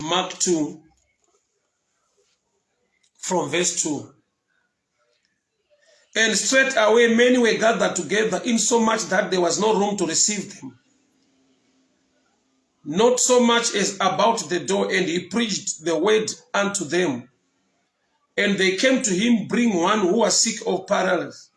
Mark 2 from verse 2. And straight away many were gathered together, insomuch that there was no room to receive them, not so much as about the door, and he preached the word unto them. And they came to him, bring one who was sick of paralysis,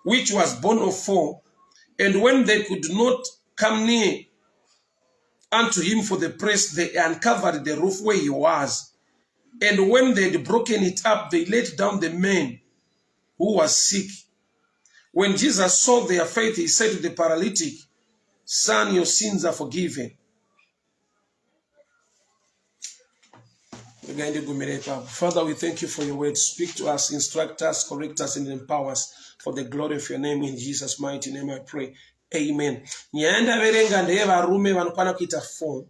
which was born of 4. And when they could not come near unto him for the press, they uncovered the roof where he was. And when they had broken it up, they laid down the man who was sick. When Jesus saw their faith, he said to the paralytic, Son, your sins are forgiven. Father, we thank you for your word. Speak to us, instruct us, correct us, and empower us for the glory of your name. In Jesus' mighty name I pray. Amen. Nyanda verenga ndeva rume vanokwana kuita 4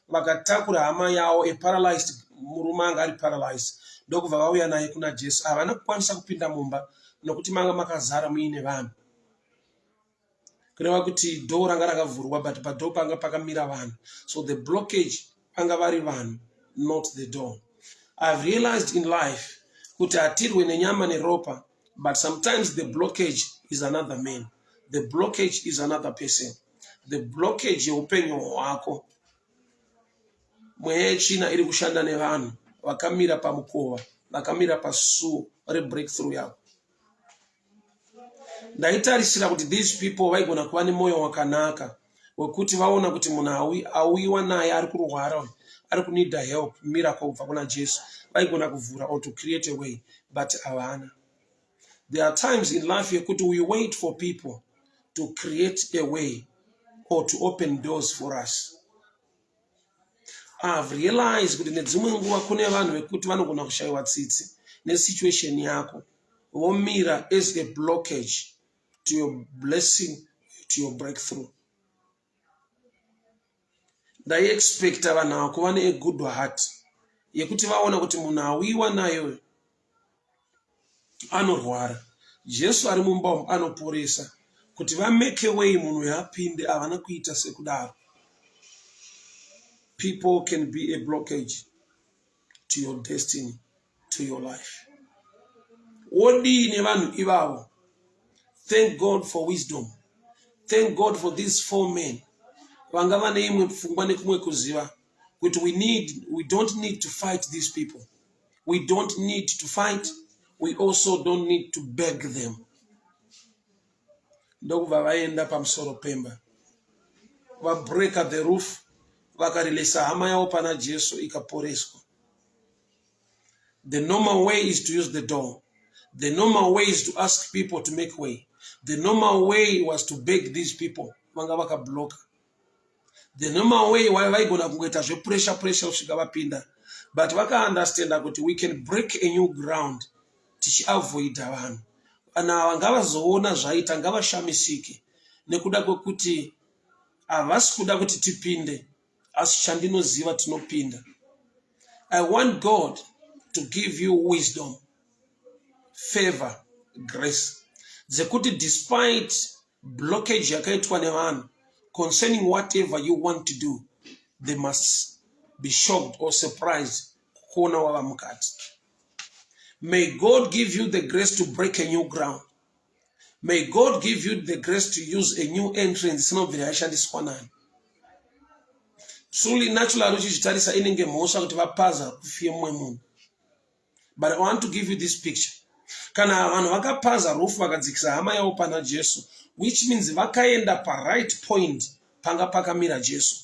vakatakura hama yao paralyzed murume anga ari paralyzed ndokubva vauya naye kuna Jesu. Havana kukwanisa kupinda mumba nokuti manga makazara muine vanhu. Kureva kuti door ranga rakavhurwa but padoor panga pakamira vanhu. So the blockage panga vari vanhu, not the door. I've realized in life kuti hatirwe nenyama neropa, but sometimes the blockage is another man. The blockage is another person. The blockage yeupenyu hwako. Mweya yechina iri kushanda nevanhu vakamira pamukova, vakamira pasuo rebreakthrough yavo. Ndaitarisira kuti these people vaigona kuva nemoyo wakanaka wekuti vaona kuti munhu auyiwa naye ari kurwara, ari kunida help, miracle kubva kuna Jesu, vaigona kuvhura or to create a way, but havana. There are times in life yekuti we wait for people to create a way or to open doors for us. I've realized kuti nedzimwe nguva kune vanhu vekuti vanogona kushayiwa tsitsi nesituation yako vomira as a blockage to your blessing, to your breakthrough. Ndai expecta vanhu ava kuva ne a good heart yekuti vaona kuti munhu auyiwa nayo anorwara, Jesu ari mumba umu anoporesa, kuti va make a way munhu yapinde havana kuita sekudaro. People can be a blockage to your destiny, to your life. Odini vanhu ivavo. Thank God for wisdom. Thank God for these 4 men. Vangava neimwe pfungwa nekumwe kuziva kuti we don't need to fight these people. We don't need to fight. We also don't need to beg them. Ndokubva vaenda pamusoro pemba. Va break at the roof. Vakarilesa hama yavo pana Jesu ikaporeswa. The normal way is to use the door. The normal way is to ask people to make way. The normal way was to beg these people. Vanga vakabloka. The normal way why vaigona kungoita zvepressure kusvika vapinda. But vaka understand that we can break a new ground tichiavoida vanhu. Kana ngavazoona zvaita ngavashamisike nekuda kwekuti havasi kuda kuti tipinde asi chandinoziva tinopinda. I want God to give you wisdom, favor, grace. Dzekuti despite blockage yakaitwa nevanhu concerning whatever you want to do, they must be shocked or surprised kuona wava mukati. May God give you the grace to break a new ground. May God give you the grace to use a new entrance. Truly natural uchichitarisa inenge mhosva kuti vapaza kufie mumwe munhu. But I want to give you this picture. Kana vanhu vakapaza rufu vakadzikisa hama yavo pana Jesu, which means vakaenda pa right point panga pakamira Jesu.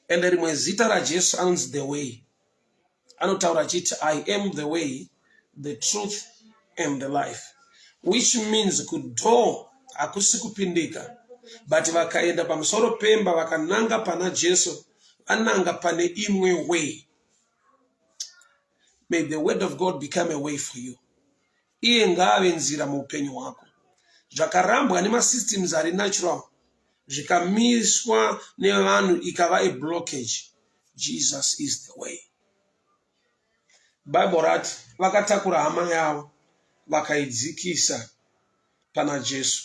And rimwe zita raJesu anonzi the way. Anotaura achiti I am the way, the truth, and the life. Which means kudoo hakusi kupindika. But vakaenda pamusoro pemba vakananga pana Jesu, ananga pane imwe way. May the word of God become a way for you. Iye ngave nzira muupenyu hwako. Zvakarambwa nema systems ari natural, zvikamiswa nevanhu ikava a blockage. Jesus is the way. Bible rati vakatakura hama yavo vakaidzikisa pana Jesu.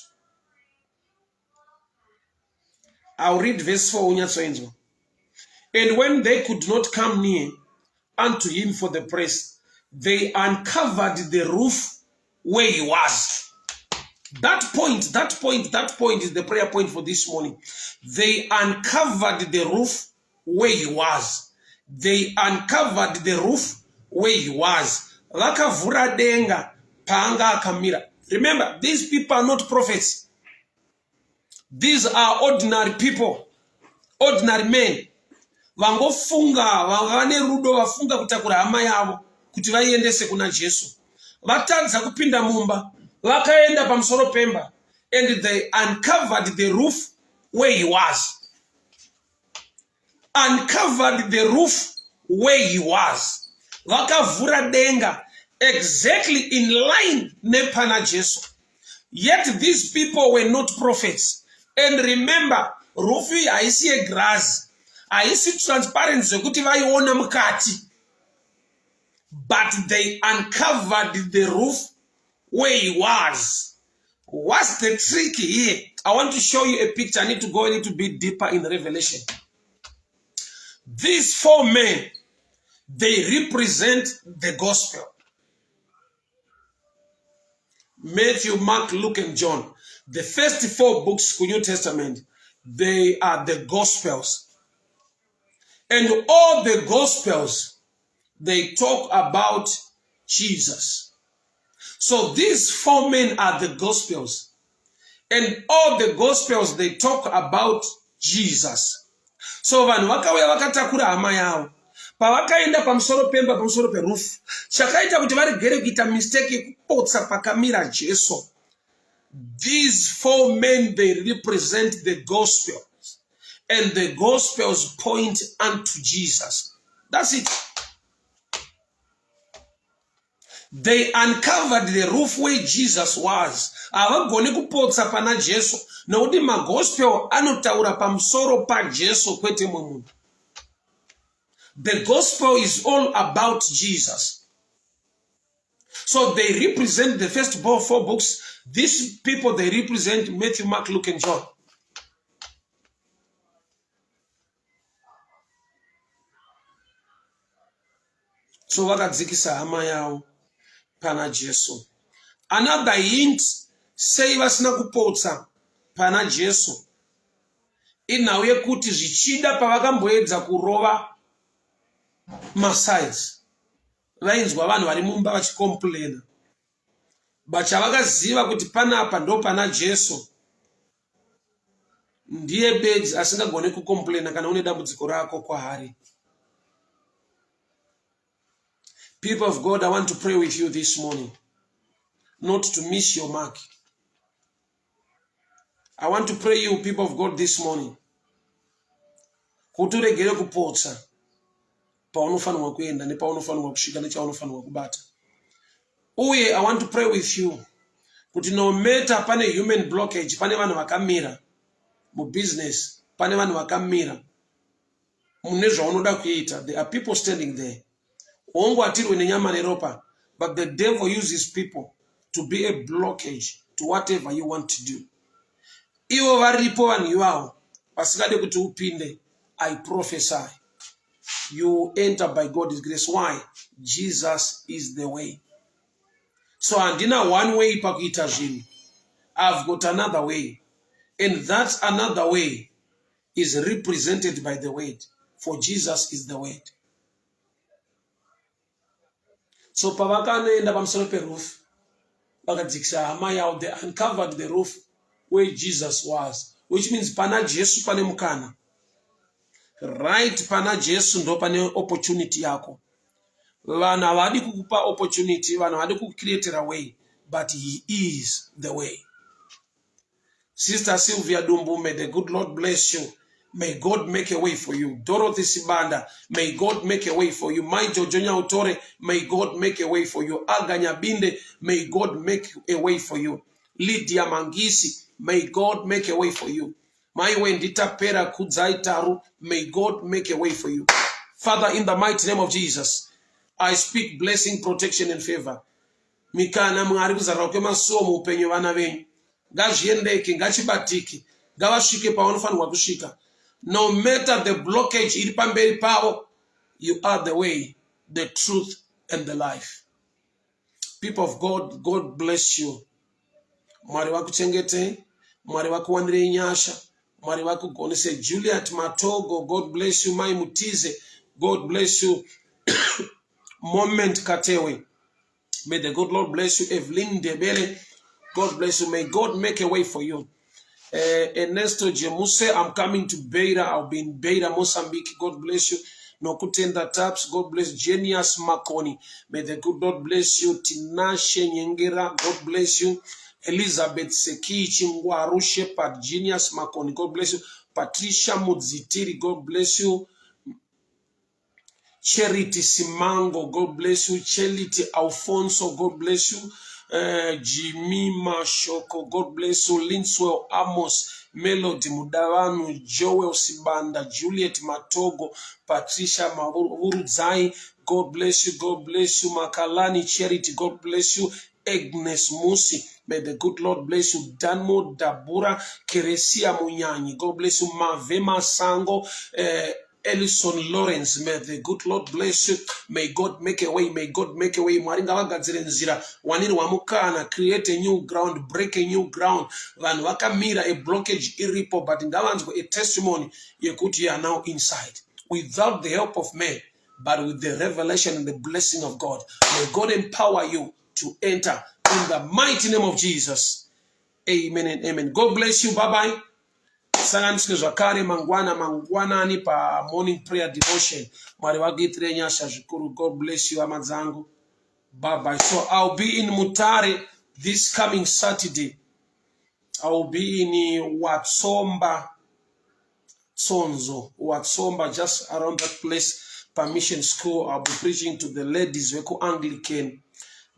I'll read verse 4 unyatsoinzwa. And when they could not come near unto him for the praise, they uncovered the roof where he was. That point is the prayer point for this morning. They uncovered the roof where he was. They uncovered the roof where he was. Vakavhura denga paanga akamira. Remember, these people are not prophets. These are ordinary people, ordinary men. Vangofunga, vane rudo vafunga kutakura hama yavo kuti vaiendese kuna Jesu. Vatadza kupinda mumba, vakaenda pamusoro pemba, and they uncovered the roof where he was. Uncovered the roof where he was. Vakavhura denga, exactly in line nepana Jesu. Yet these people were not prophets. And remember, rufi haisi a grass, haisi transparent zokuti vaiona mukati. But they uncovered the roof where he was. What's the trick here? I want to show you a picture. I need to go a little bit deeper in the Revelation. These four men, they represent the gospel. Matthew, Mark, Luke, and John. The first four books of the New Testament, they are the gospels. And all the gospels, they talk about Jesus. So these four men are the gospels. And all the gospels, they talk about Jesus. So vanhu vakauya vakatakura hama yavo. Pavakaenda pamusoro pemba pamusoro perufu. Chakaita kuti varigere kuita mistake yekupotsa pakamira Jesu. These four men, they represent the gospels. And the gospels point unto Jesus. That's it. They uncovered the roof where Jesus was. Avagone kupotsa pana Jesu. Nokuti magospel anotaura pamusoro pa Jesu kwete munhu. The gospel is all about Jesus. So they represent the first four books. These people, they represent Matthew, Mark, Luke, and John. So vakadzikisa hama yavo pana Jesu. Another hint, sei vasina kupotsa pana Jesu. Inhau yekuti zvichida pavakamboedza kurova masides, vainzwa vanhu vari mumba vachicomplaina. But chavakaziva kuti panapa ndo pana Jesu, ndiye bedzi asingagone kucomplaina kana une dambudziko rako kwaari. People of God, I want to pray with you this morning, not to miss your mark. I want to pray you, people of God, this morning, kuti uregere kupotsa paunofanirwa kuenda nepaunofanirwa kusvika nechaunofanirwa kubata. Uye I want to pray with you kuti no matter pane human blockage, pane vanhu vakamira mubusiness, pane vanhu vakamira mune zvaunoda kuita, there are people standing there. Ongoatirwe nenyama neropa, but the devil uses people to be a blockage to whatever you want to do. Ivo varipo vanhu ivavo vasingade kuti upinde. I prophesy you enter by God's grace. Why? Jesus is the way. So andina one way pakuita zvinhu. I've got another way. And that another way is represented by the word. For Jesus is the word. So pavakaenda pamusoro peroof, vakadzikisa hama yavo, they uncovered the roof where Jesus was. Which means pana Jesu pane mukana. Right pana Jesu ndo pane opportunity yako. Vanhu havadi kukupa opportunity, vanhu havadi kukucreatera way, but he is the way. Sister Sylvia Dumbu, may the good Lord bless you. May God make a way for you. Dorothy Sibanda, may God make a way for you. My Jojonya Utore, may God make a way for you. Aganya Binde, may God make a way for you. Lydia Mangisi, may God make a way for you. My Wendita Pera Kudzaitaru, may God make a way for you. Father, in the mighty name of Jesus, I speak blessing, protection, and favor. Mikana mwari kuzarwa kwemasomo upenyu vana venyu. Ngazviendeke, ngachibatike, ngavasvike paunofanirwa kusvika. No matter the blockage, iri pamberi pavo, you are the way, the truth, and the life. People of God, God bless you. Mwari wakuchengete, Mwari wakuwanire nyasha, Mwari wakugonese. Juliet Matogo, God bless you. Mai Mutize, God bless you. Moment Katewe, may the good Lord bless you. Evelyn Debele, God bless you. May God make a way for you. Ernesto Jemuse, I'm coming to Beira. I'll be in Beira, Mozambique. God bless you. Nokutenda Taps, God bless. Genius Makoni, may the good Lord bless you. Tinashe Nyengera, God bless you. Elizabeth Seki Chingwaru Shepherd, Genius Makoni, God bless you. Patricia Mudzitiri, God bless you. Charity Simango, God bless you. Charity Alfonso, God bless you. Jimmy Mashoko, God bless you. Linswell Amos, Melody Mudaranu, Joel Sibanda, Juliet Matogo, Patricia Mauruzai, God bless you. God bless you. Makalani Charity, God bless you. Agnes Musi, may the good Lord bless you. Danmo Dabura, Keresia Munyanyi, God bless you. Mavema Sango, Ellison Lawrence, may the good Lord bless you. May God make a way. May God make a way. Mwaringa wagadzire nzira. Waniri wamukana, create a new ground, break a new ground. Vanhu vakamira a blockage iripo, but ndavanzwa a testimony yekuti you are now inside. Without the help of man, but with the revelation and the blessing of God. May God empower you to enter in the mighty name of Jesus. Amen and amen. God bless you. Bye-bye. Sanganisike zvakare mangwanani pa morning prayer devotion. Mwari vakuitire nyasha zvikuru. God bless you, hama dzangu. Bye bye. So I'll be in Mutare this coming Saturday. I'll be in Watsomba Tsonzo, Watsomba, just around that place, Permission School. I'll be preaching to the ladies, Weko Anglican,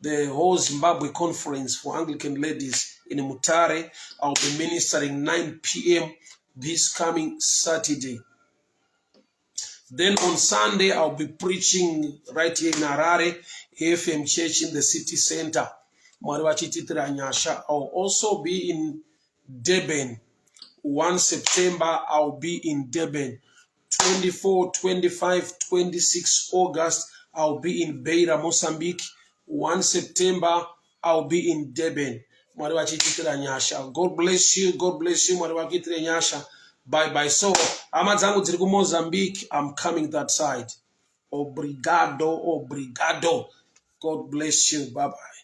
the whole Zimbabwe conference for Anglican ladies in Mutare. I'll be ministering 9 p.m. this coming Saturday. Then on Sunday, I'll be preaching right here in Harare, AFM Church in the city center. I'll also be in Durban. 1 September, I'll be in Durban. 24, 25, 26 August, I'll be in Beira, Mozambique. 1 September, I'll be in Durban. God bless you. God bless you. Bye bye. So, amazangu dziri Mozambique, I'm coming that side. Obrigado, obrigado. God bless you. Bye bye.